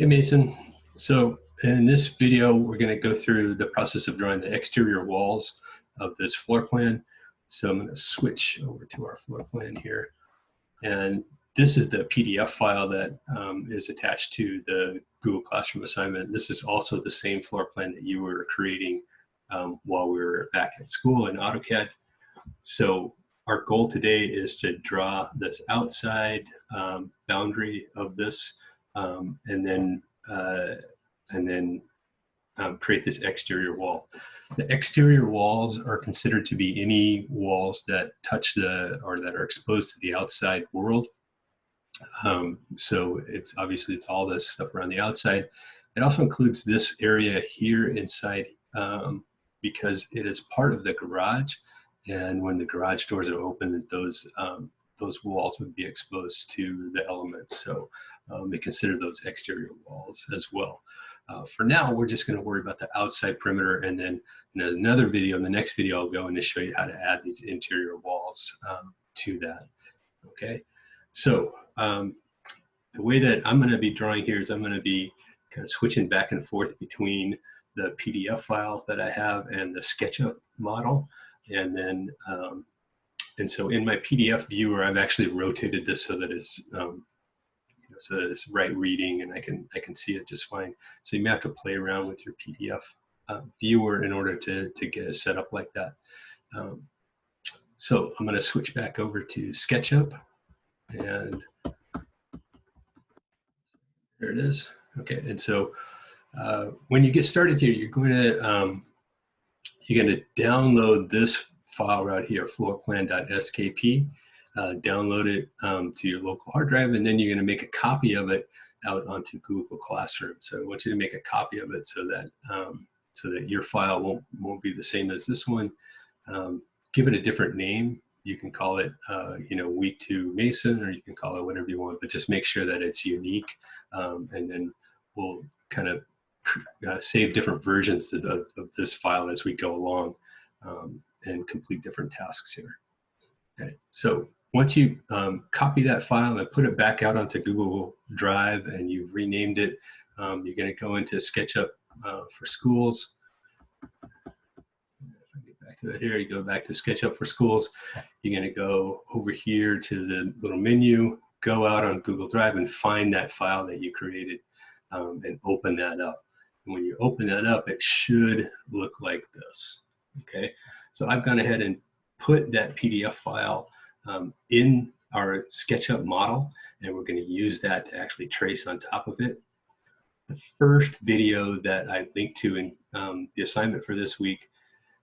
Hey Mason, so in this video we're going to go through the process of drawing the exterior walls of this floor plan. So I'm going to switch over to our floor plan here, and this is the PDF file that is attached to the Google Classroom assignment. This is also the same floor plan that you were creating while we were back at school in AutoCAD. So our goal today is to draw this outside boundary of this and then create this exterior wall. The exterior walls are considered to be any walls that touch or that are exposed to the outside world. So it's obviously it's all this stuff around the outside. It also includes this area here inside because it is part of the garage. And when the garage doors are open, those walls would be exposed to the elements. So they consider those exterior walls as well. For now, we're just going to worry about the outside perimeter, and then in another video, in the next video, I'll go in to show you how to add these interior walls to that. Okay, so the way that I'm going to be drawing here is I'm going to be kind of switching back and forth between the PDF file that I have and the SketchUp model. And then, and so in my PDF viewer, I've actually rotated this so that it's so that it's right reading, and I can see it just fine. So you may have to play around with your PDF viewer in order to get it set up like that. So I'm going to switch back over to SketchUp, and there it is. Okay, and so when you get started here, you're going to download this file right here, floorplan.skp. Download it to your local hard drive, and then you're going to make a copy of it out onto Google Classroom. So I want you to make a copy of it so that your file won't be the same as this one. Give it a different name. You can call it Week 2 Mason, or you can call it whatever you want, but just make sure that it's unique, and then we'll kind of save different versions of this file as we go along and complete different tasks here. Okay, so once you copy that file and put it back out onto Google Drive and you've renamed it, you're going to go into SketchUp for Schools. If I get back to that here, you go back to SketchUp for Schools. You're going to go over here to the little menu, go out on Google Drive and find that file that you created and open that up. And when you open that up, it should look like this. Okay, so I've gone ahead and put that PDF file in our SketchUp model, and we're going to use that to actually trace on top of it. The first video that I linked to in the assignment for this week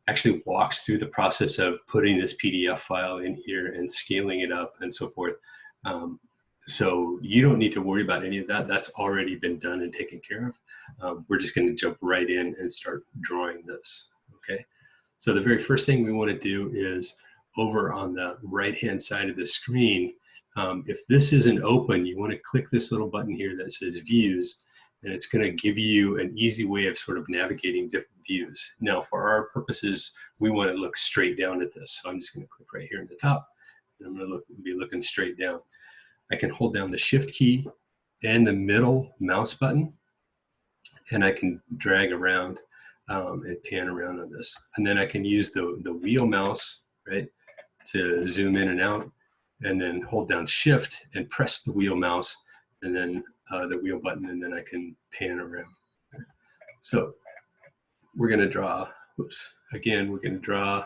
actually walks through the process of putting this PDF file in here and scaling it up and so forth. So you don't need to worry about any of that. That's already been done and taken care of. We're just going to jump right in and start drawing this. Okay. So the very first thing we want to do is over on the right-hand side of the screen, if this isn't open, you want to click this little button here that says Views, and it's going to give you an easy way of sort of navigating different views. Now, for our purposes, we want to look straight down at this. So I'm just going to click right here at the top, and I'm going to be looking straight down. I can hold down the Shift key and the middle mouse button, and I can drag around and pan around on this. And then I can use the wheel mouse, right, to zoom in and out, and then hold down Shift and press the wheel mouse, and then the wheel button, and then I can pan around. So we're going to draw, again, we're going to draw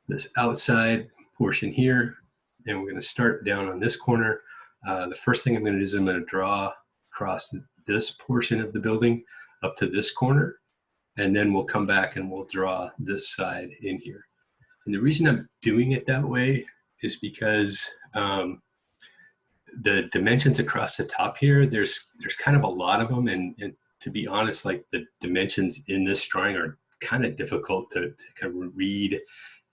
this outside portion here, and we're going to start down on this corner. The first thing I'm going to do is I'm going to draw across this portion of the building up to this corner, and then we'll come back and we'll draw this side in here. And the reason I'm doing it that way is because the dimensions across the top here, there's kind of a lot of them, and to be honest, like the dimensions in this drawing are kind of difficult to kind of read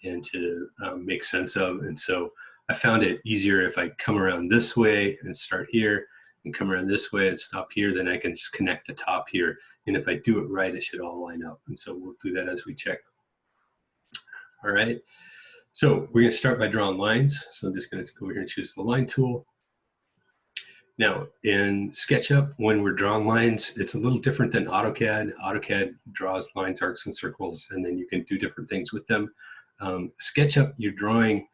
and to make sense of. And so I found it easier if I come around this way and start here, and come around this way and stop here, then I can just connect the top here. And if I do it right, it should all line up. And so we'll do that as we check. All right. So we're going to start by drawing lines. So I'm just going to go over here and choose the line tool. Now, in SketchUp, when we're drawing lines, it's a little different than AutoCAD. AutoCAD draws lines, arcs, and circles, and then you can do different things with them. SketchUp, you're drawing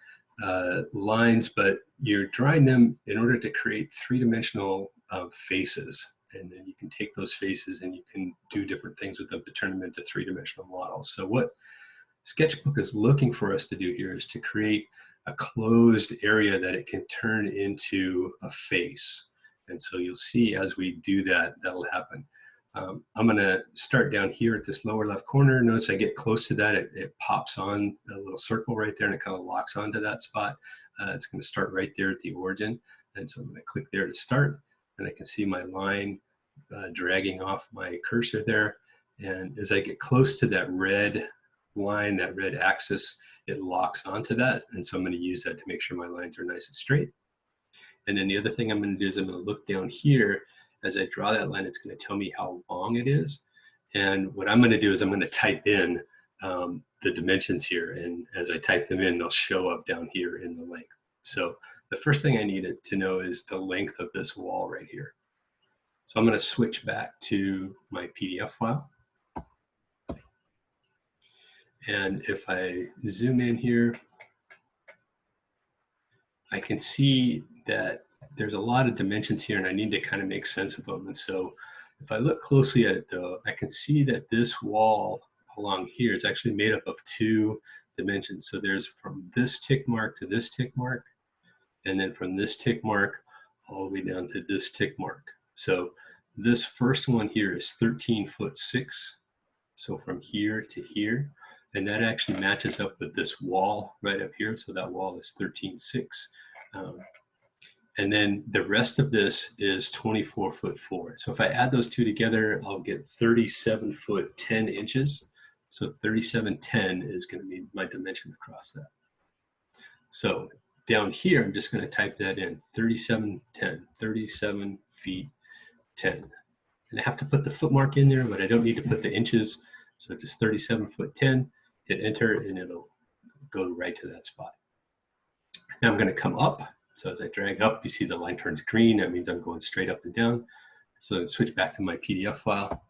lines, but you're drawing them in order to create three-dimensional faces. And then you can take those faces and you can do different things with them to turn them into three-dimensional models. So what Sketchbook is looking for us to do here is to create a closed area that it can turn into a face. And so you'll see as we do that, that'll happen. I'm gonna start down here at this lower left corner. Notice I get close to that, it pops on a little circle right there and it kind of locks onto that spot. It's gonna start right there at the origin. And so I'm gonna click there to start, and I can see my line dragging off my cursor there. And as I get close to that red line, that red axis, it locks onto that. And so I'm gonna use that to make sure my lines are nice and straight. And then the other thing I'm gonna do is I'm gonna look down here. As I draw that line, it's gonna tell me how long it is. And what I'm gonna do is I'm gonna type in the dimensions here. And as I type them in, they'll show up down here in the length. So the first thing I needed to know is the length of this wall right here. So I'm gonna switch back to my PDF file. And if I zoom in here, I can see that there's a lot of dimensions here and I need to kind of make sense of them. And so if I look closely at it though, I can see that this wall along here is actually made up of two dimensions. So there's from this tick mark to this tick mark, and then from this tick mark all the way down to this tick mark. So this first one here is 13'6". So from here to here, and that actually matches up with this wall right up here. So that wall is 13'6". And then the rest of this is 24'4". So if I add those two together, I'll get 37 foot 10 inches. So 37'10" is going to be my dimension across that. So down here, I'm just going to type that in, 37'10", 37 feet 10. And I have to put the foot mark in there, but I don't need to put the inches. So just 37'10", hit enter, and it'll go right to that spot. Now I'm going to come up. So as I drag up, you see the line turns green. That means I'm going straight up and down. So I switch back to my PDF file,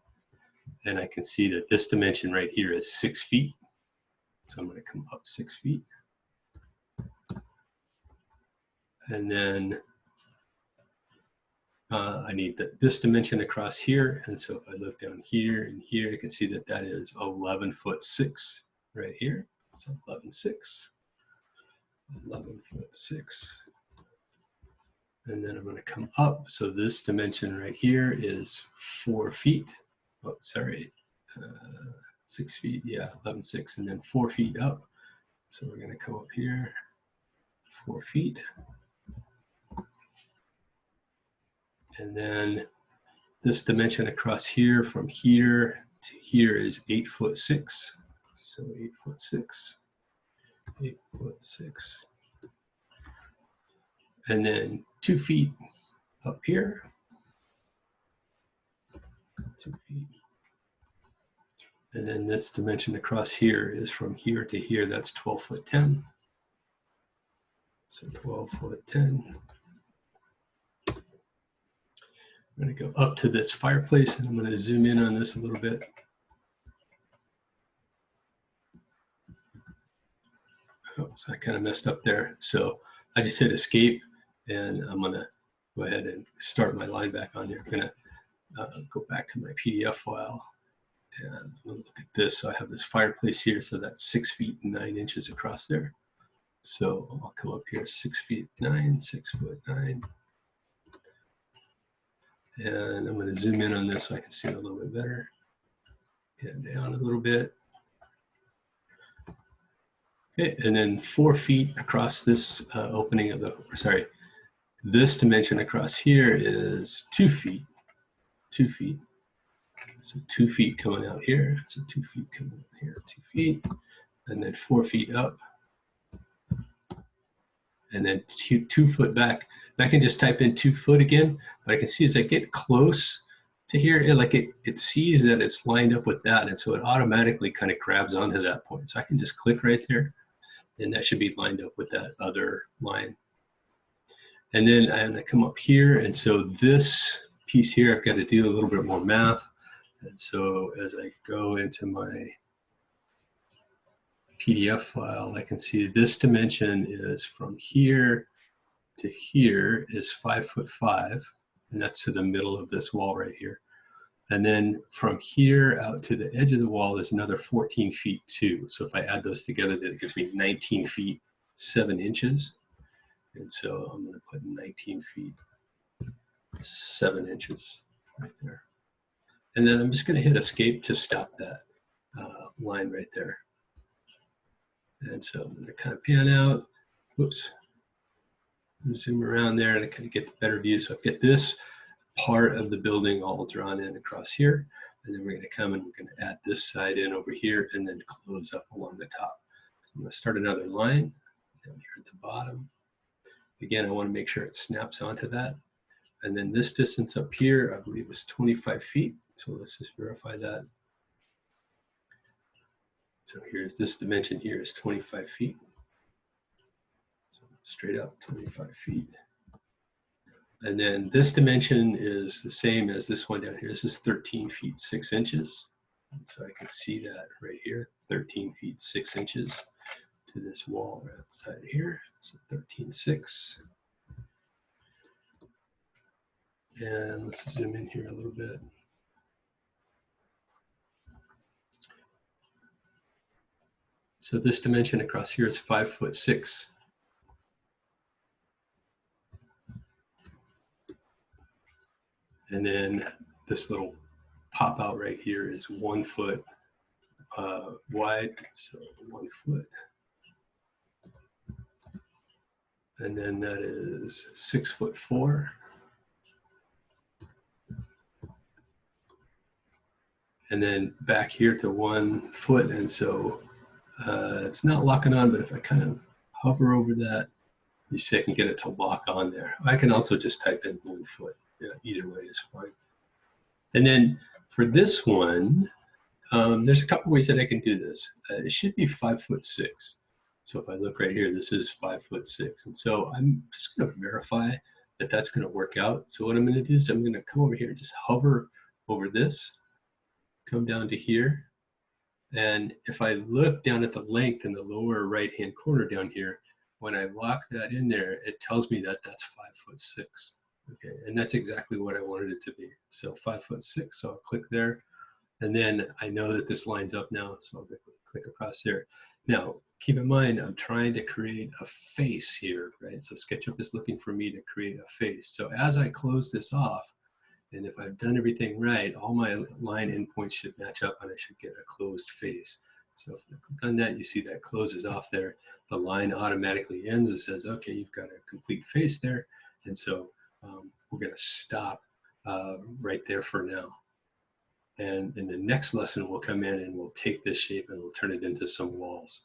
and I can see that this dimension right here is 6 feet. So I'm going to come up 6 feet. And then I need this dimension across here. And so if I look down here and here, I can see that that is 11'6" right here. So 11'6", 11'6". And then I'm going to come up. So this dimension right here is 4 feet. Oh, sorry, 6 feet. Yeah, 11'6", and then 4 feet up. So we're going to come up here, 4 feet. And then this dimension across here from here to here is 8'6". So 8'6", 8'6". And then 2 feet up here, 2 feet. And then this dimension across here is from here to here, that's 12'10". So 12'10". I'm going to go up to this fireplace, and I'm going to zoom in on this a little bit. Oh, so I kind of messed up there. So I just hit escape, and I'm going to go ahead and start my line back on here. I'm going to go back to my PDF file, and I'm going to look at this. So I have this fireplace here, so that's 6 feet 9 inches across there. So I'll come up here, 6 feet 9, 6'9". And I'm going to zoom in on this so I can see it a little bit better. Get down a little bit. Okay, and then 4 feet across this opening of the, sorry, this dimension across here is 2 feet, 2 feet. So 2 feet coming out here. So 2 feet coming out here, 2 feet, and then 4 feet up. And then two foot back. And I can just type in 2 foot again, but I can see as I get close to here, it sees that it's lined up with that, and so it automatically kind of grabs onto that point. So I can just click right there, and that should be lined up with that other line. And then I'm going to come up here. And so this piece here, I've got to do a little bit more math. And so as I go into my PDF file, I can see this dimension is from here to here is 5'5", and that's to the middle of this wall right here. And then from here out to the edge of the wall is another 14 feet too. So if I add those together, that gives me 19 feet, 7 inches. And so I'm going to put 19 feet, 7 inches right there. And then I'm just going to hit escape to stop that line right there. And so I'm going to kind of pan out, whoops, zoom around there and I kind of get the better view. So I get this part of the building all drawn in across here. And then we're going to come and we're going to add this side in over here and then close up along the top. So I'm going to start another line down here at the bottom. Again, I want to make sure it snaps onto that. And then this distance up here, I believe is 25 feet. So let's just verify that. So here's this dimension here is 25 feet. So straight up 25 feet. And then this dimension is the same as this one down here. This is 13 feet 6 inches. And so I can see that right here, 13 feet 6 inches to this wall right outside here. So 13.6. And let's zoom in here a little bit. So this dimension across here is 5'6". And then this little pop out right here is 1 foot wide, so 1 foot. And then that is 6'4". And then back here to 1 foot, and so it's not locking on, but if I kind of hover over that, you see I can get it to lock on there. I can also just type in 1 foot. Yeah, either way is fine. And then for this one, there's a couple ways that I can do this. It should be 5'6". So if I look right here, this is 5'6". And so I'm just going to verify that that's going to work out. So what I'm going to do is I'm going to come over here and just hover over this, come down to here. And if I look down at the length in the lower right-hand corner down here, when I lock that in there, it tells me that that's 5'6". Okay, and that's exactly what I wanted it to be. So 5'6", so I'll click there. And then I know that this lines up now, so I'll click across there. Now, keep in mind, I'm trying to create a face here, right? So SketchUp is looking for me to create a face. So as I close this off, and if I've done everything right, all my line endpoints should match up and I should get a closed face. So if I click on that, you see that closes off there. The line automatically ends. It says, okay, you've got a complete face there. And so we're going to stop right there for now. And in the next lesson, we'll come in and we'll take this shape and we'll turn it into some walls.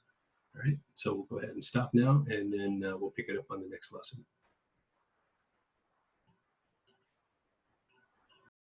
All right, so we'll go ahead and stop now, and then we'll pick it up on the next lesson.